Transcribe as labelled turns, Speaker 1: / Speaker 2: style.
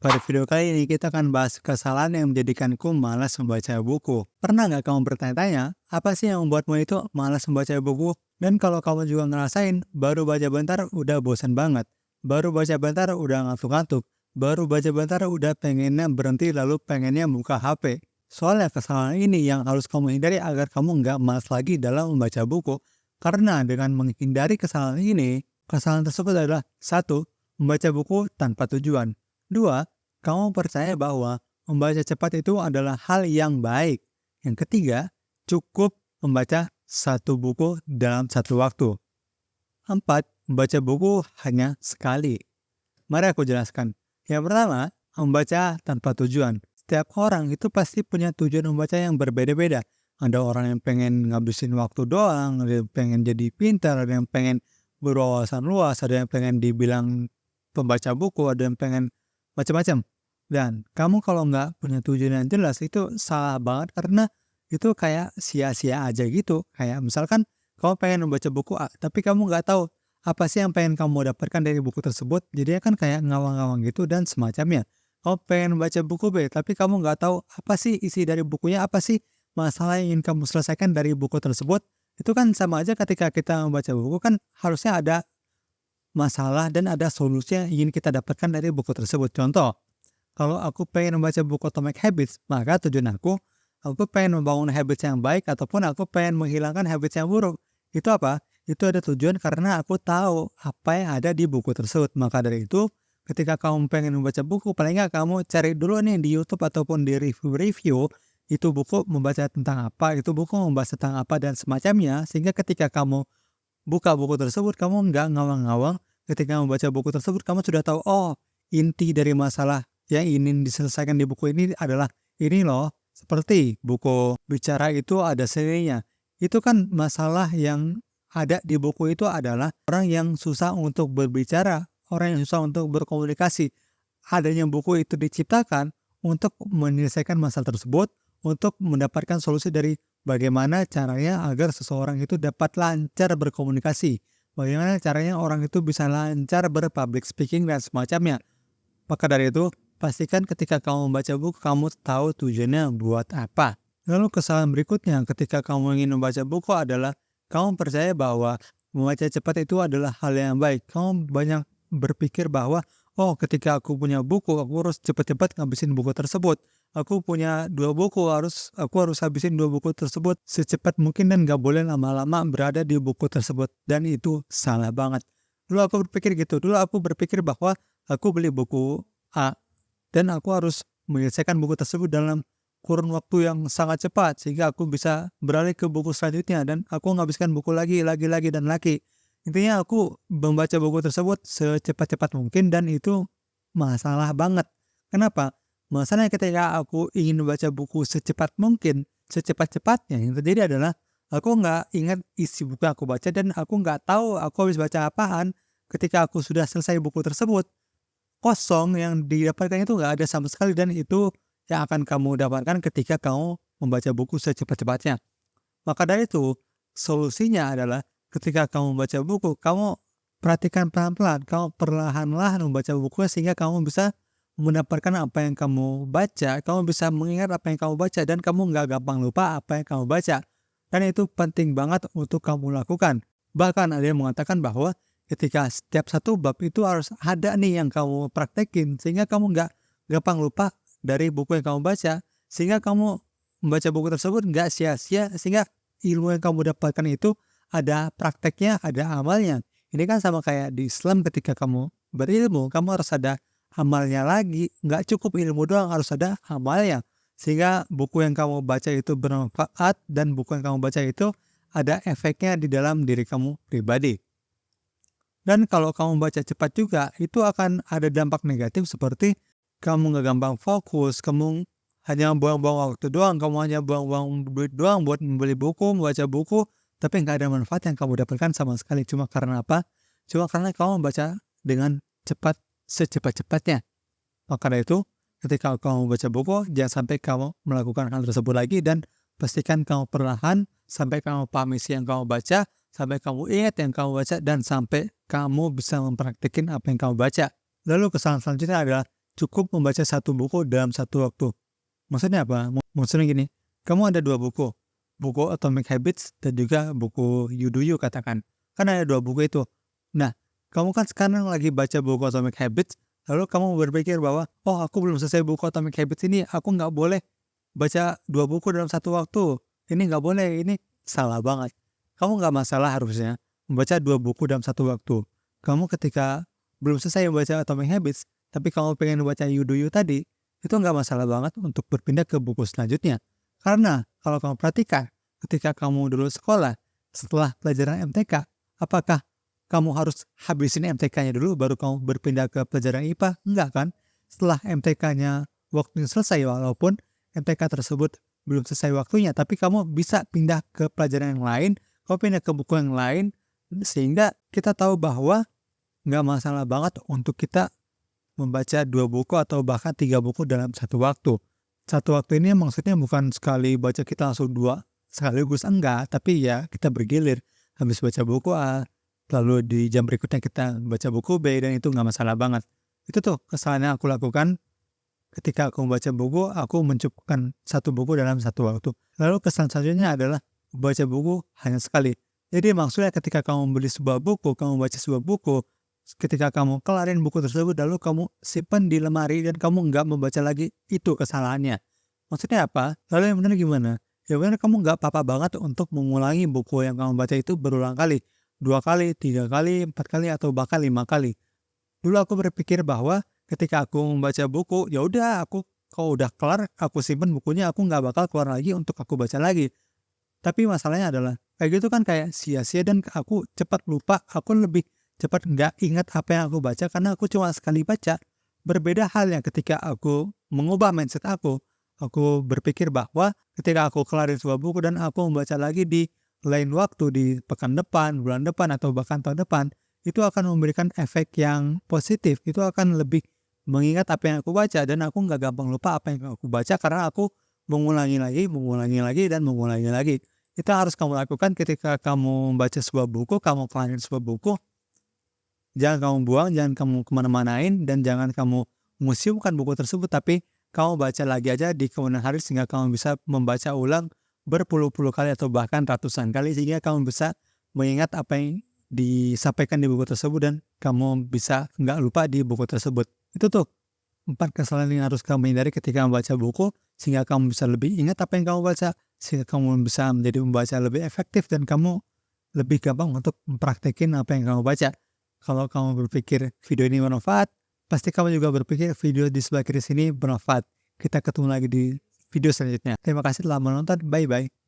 Speaker 1: Pada video kali ini kita akan bahas kesalahan yang menjadikanku malas membaca buku. Pernah nggak kamu bertanya-tanya, apa sih yang membuatmu itu malas membaca buku? Dan kalau kamu juga ngerasain, baru baca bentar udah bosan banget. Baru baca bentar udah ngantuk-ngantuk. Baru baca bentar udah pengennya berhenti lalu pengennya buka HP. Soalnya kesalahan ini yang harus kamu hindari agar kamu nggak malas lagi dalam membaca buku. Karena dengan menghindari kesalahan ini, kesalahan tersebut adalah satu, membaca buku tanpa tujuan. Dua, kamu percaya bahwa membaca cepat itu adalah hal yang baik. Yang ketiga, cukup membaca satu buku dalam satu waktu. Empat, membaca buku hanya sekali. Mari aku jelaskan. Yang pertama, membaca tanpa tujuan. Setiap orang itu pasti punya tujuan membaca yang berbeda-beda. Ada orang yang pengen ngabisin waktu doang, ada yang pengen jadi pintar, ada yang pengen berwawasan luas, ada yang pengen dibilang pembaca buku, ada yang pengen macam-macam. Dan kamu kalau nggak punya tujuan yang jelas itu salah banget karena itu kayak sia-sia aja gitu. Kayak misalkan kamu pengen membaca buku A, tapi kamu nggak tahu apa sih yang pengen kamu dapatkan dari buku tersebut. Jadinya kan kayak ngawang-ngawang gitu dan semacamnya. Kamu pengen baca buku B, tapi kamu nggak tahu apa sih isi dari bukunya, apa sih masalah yang ingin kamu selesaikan dari buku tersebut. Itu kan sama aja ketika kita membaca buku kan harusnya ada masalah dan ada solusi yang ingin kita dapatkan dari buku tersebut. Contoh, kalau aku pengen membaca buku Atomic Habits, maka tujuan aku pengen membangun habits yang baik ataupun aku pengen menghilangkan habits yang buruk. Itu apa? Itu ada tujuan karena aku tahu apa yang ada di buku tersebut. Maka dari itu, ketika kamu pengen membaca buku, paling nggak kamu cari dulu nih di YouTube ataupun di review-review, itu buku membaca tentang apa, itu buku membahas tentang apa dan semacamnya. Sehingga ketika kamu buka buku tersebut, kamu nggak ngawang-ngawang. Ketika membaca buku tersebut, kamu sudah tahu, oh inti dari masalah yang ingin diselesaikan di buku ini adalah ini loh. Seperti buku bicara itu ada serinya. Itu kan masalah yang ada di buku itu adalah orang yang susah untuk berbicara, orang yang susah untuk berkomunikasi. Adanya buku itu diciptakan untuk menyelesaikan masalah tersebut, untuk mendapatkan solusi dari bagaimana caranya agar seseorang itu dapat lancar berkomunikasi. Bagaimana caranya orang itu bisa lancar berpublic speaking dan semacamnya. Maka dari itu, pastikan ketika kamu membaca buku, kamu tahu tujuannya buat apa. Lalu kesalahan berikutnya ketika kamu ingin membaca buku adalah kamu percaya bahwa membaca cepat itu adalah hal yang baik. Kamu banyak berpikir bahwa, oh ketika aku punya buku, aku harus cepat-cepat ngabisin buku tersebut. Aku punya 2 buku, aku harus habisin 2 buku tersebut secepat mungkin dan gak boleh lama-lama berada di buku tersebut. Dan itu salah banget. Dulu aku berpikir gitu. Dulu aku berpikir bahwa aku beli buku A dan aku harus menyelesaikan buku tersebut dalam kurun waktu yang sangat cepat sehingga aku bisa beralih ke buku selanjutnya dan aku menghabiskan buku lagi dan lagi. Intinya aku membaca buku tersebut secepat-cepat mungkin dan itu masalah banget. Kenapa? Masalahnya ketika aku ingin membaca buku secepat mungkin, secepat-cepatnya yang terjadi adalah aku nggak ingat isi buku yang aku baca dan aku nggak tahu aku habis baca apaan ketika aku sudah selesai buku tersebut. Kosong, yang didapatkan itu nggak ada sama sekali dan itu yang akan kamu dapatkan ketika kamu membaca buku secepat-cepatnya. Maka dari itu, solusinya adalah ketika kamu membaca buku, kamu perhatikan pelan-pelan, kamu perlahan-lahan membaca buku sehingga kamu bisa mendapatkan apa yang kamu baca, kamu bisa mengingat apa yang kamu baca dan kamu nggak gampang lupa apa yang kamu baca. Dan itu penting banget untuk kamu lakukan. Bahkan ada yang mengatakan bahwa ketika setiap satu bab itu harus ada nih yang kamu praktekin sehingga kamu nggak gampang lupa dari buku yang kamu baca, sehingga kamu membaca buku tersebut nggak sia-sia, sehingga ilmu yang kamu dapatkan itu ada prakteknya, ada amalnya. Ini kan sama kayak di Islam ketika kamu berilmu, kamu harus ada amalnya lagi. Nggak cukup ilmu doang, harus ada amalnya. Sehingga buku yang kamu baca itu bermanfaat dan buku yang kamu baca itu ada efeknya di dalam diri kamu pribadi. Dan kalau kamu baca cepat juga, itu akan ada dampak negatif seperti kamu nggak gampang fokus, kamu hanya buang-buang waktu doang, kamu hanya buang-buang duit doang buat membeli buku, membaca buku, tapi nggak ada manfaat yang kamu dapatkan sama sekali. Cuma karena apa? Cuma karena kamu membaca dengan cepat, secepat-cepatnya. Maka dari itu, ketika kamu membaca buku, jangan sampai kamu melakukan hal tersebut lagi dan pastikan kamu perlahan sampai kamu paham isi yang kamu baca, sampai kamu ingat yang kamu baca, dan sampai kamu bisa mempraktikin apa yang kamu baca. Lalu kesalahan selanjutnya adalah cukup membaca satu buku dalam satu waktu. Maksudnya apa? Maksudnya gini, kamu ada dua buku, buku Atomic Habits dan juga buku You Do You katakan. Kan ada dua buku itu. Nah, kamu kan sekarang lagi baca buku Atomic Habits, lalu kamu berpikir bahwa, oh aku belum selesai buku Atomic Habits ini, aku nggak boleh baca dua buku dalam satu waktu. Ini nggak boleh, ini salah banget. Kamu nggak masalah harusnya membaca dua buku dalam satu waktu. Kamu ketika belum selesai membaca Atomic Habits, tapi kamu pengen baca You Do You tadi, itu nggak masalah banget untuk berpindah ke buku selanjutnya. Karena kalau kamu perhatikan, ketika kamu dulu sekolah, setelah pelajaran MTK, apakah kamu harus habisin MTK-nya dulu baru kamu berpindah ke pelajaran IPA? Enggak kan? Setelah MTK-nya waktunya selesai, walaupun MTK tersebut belum selesai waktunya, tapi kamu bisa pindah ke pelajaran yang lain, kamu pindah ke buku yang lain, sehingga kita tahu bahwa nggak masalah banget untuk kita membaca dua buku atau bahkan tiga buku dalam satu waktu. Satu waktu ini maksudnya bukan sekali baca kita langsung dua sekaligus, enggak, tapi ya kita bergilir. Habis baca buku A, lalu di jam berikutnya kita baca buku B, dan itu nggak masalah banget. Itu tuh kesalahan yang aku lakukan ketika aku membaca buku, aku mencukupkan satu buku dalam satu waktu. Lalu kesalahan selanjutnya adalah membaca buku hanya sekali. Jadi maksudnya ketika kamu membeli sebuah buku, kamu baca sebuah buku, ketika kamu kelarin buku tersebut, lalu kamu simpan di lemari dan kamu nggak membaca lagi, itu kesalahannya. Maksudnya apa? Lalu yang benar gimana? Ya benar, kamu nggak apa-apa banget untuk mengulangi buku yang kamu baca itu berulang kali. 2 kali, 3 kali, 4 kali, atau bahkan 5 kali. Dulu aku berpikir bahwa ketika aku membaca buku, ya udah aku kalau udah kelar, aku simpan bukunya, aku nggak bakal keluar lagi untuk aku baca lagi. Tapi masalahnya adalah kayak gitu kan kayak sia-sia, dan aku cepat lupa, aku lebih cepat nggak ingat apa yang aku baca karena aku cuma sekali baca. Berbeda halnya ketika aku mengubah mindset aku berpikir bahwa ketika aku kelarin sebuah buku dan aku membaca lagi di lain waktu, di pekan depan, bulan depan, atau bahkan tahun depan, itu akan memberikan efek yang positif. Itu akan lebih mengingat apa yang aku baca, dan aku nggak gampang lupa apa yang aku baca karena aku mengulangi lagi, dan mengulangi lagi. Itu harus kamu lakukan ketika kamu membaca sebuah buku, kamu kelarin sebuah buku. Jangan kamu buang, jangan kamu kemana-manain, dan jangan kamu museumkan buku tersebut, tapi kamu baca lagi aja di kemudian hari sehingga kamu bisa membaca ulang berpuluh-puluh kali atau bahkan ratusan kali, sehingga kamu bisa mengingat apa yang disampaikan di buku tersebut dan kamu bisa nggak lupa di buku tersebut. Itu tuh 4 kesalahan yang harus kamu hindari ketika membaca buku, sehingga kamu bisa lebih ingat apa yang kamu baca, sehingga kamu bisa menjadi pembaca lebih efektif, dan kamu lebih gampang untuk mempraktekin apa yang kamu baca. Kalau kamu berpikir video ini bermanfaat, pasti kamu juga berpikir video di sebelah kiri sini bermanfaat. Kita ketemu lagi di video selanjutnya. Terima kasih telah menonton, bye-bye.